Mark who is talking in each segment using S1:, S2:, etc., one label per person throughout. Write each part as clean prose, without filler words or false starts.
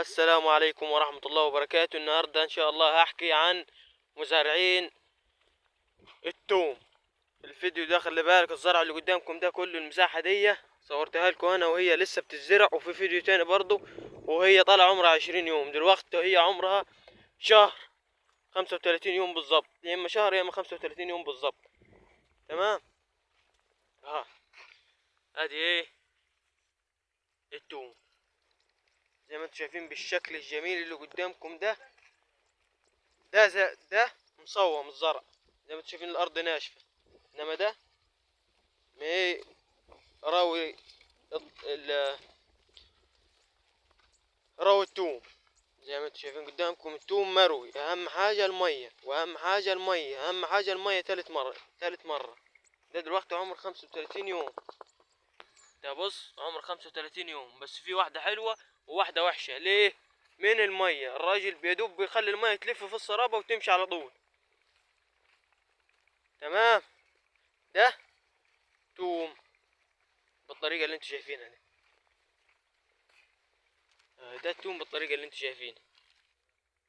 S1: السلام عليكم ورحمة الله وبركاته. النهاردة ان شاء الله هحكي عن مزارعين التوم. الفيديو ده خلي بالك، الزرع اللي قدامكم ده كله المساحة دي صورتها لكم انا وهي لسه بتزرع، وفي فيديو تاني برضو وهي طالع عمرها 20 يوم. دلوقتي هي عمرها شهر 35 يوم بالظبط، يا اما شهر يا اما 35 يوم بالظبط. تمام. ها ادي ايه التوم زي ما انتم شايفين بالشكل الجميل اللي قدامكم ده. ده مصوم الزرع زي ما انتم شايفين، الارض ناشفه، انما ده ما راوي راوي التوم. زي ما انتم شايفين قدامكم التوم مروي. اهم حاجه الميه، واهم حاجه الميه، اهم حاجه الميه. ثالث مره. ده دلوقتي عمر 35 يوم. ده بص عمر 35 يوم، بس في واحده حلوه وواحده وحشه. ليه؟ من الميه، الراجل بيدوب بيخلي الميه تلف في الصرابه وتمشي على طول. تمام. ده توم بالطريقه اللي انتم شايفينها دي. ده التوم بالطريقه اللي انتم شايفينها.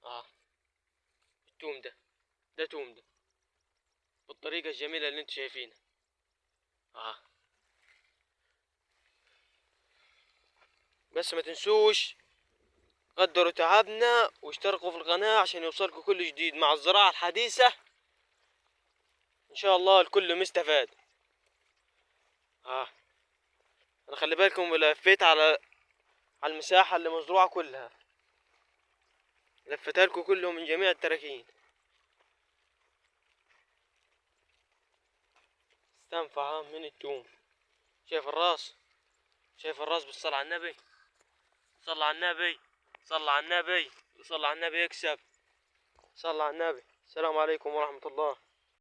S1: اه التوم ده توم ده بالطريقه الجميله اللي انتم شايفينها. اه بس ما تنسوش قدروا تعبنا واشتركوا في القناه عشان يوصلكوا كل جديد. مع الزراعه الحديثه ان شاء الله الكل مستفاد. اه انا خلي بالكم لفيت على المساحه اللي مزروعه كلها، لفتها لكم كلهم من جميع التراكين. استنفع من التوم. شايف الراس؟ شايف الراس؟ بالصلاة على النبي، صلى على النبي، صلى على النبي، صلى على النبي يكسب. صلى على النبي. السلام عليكم ورحمة الله.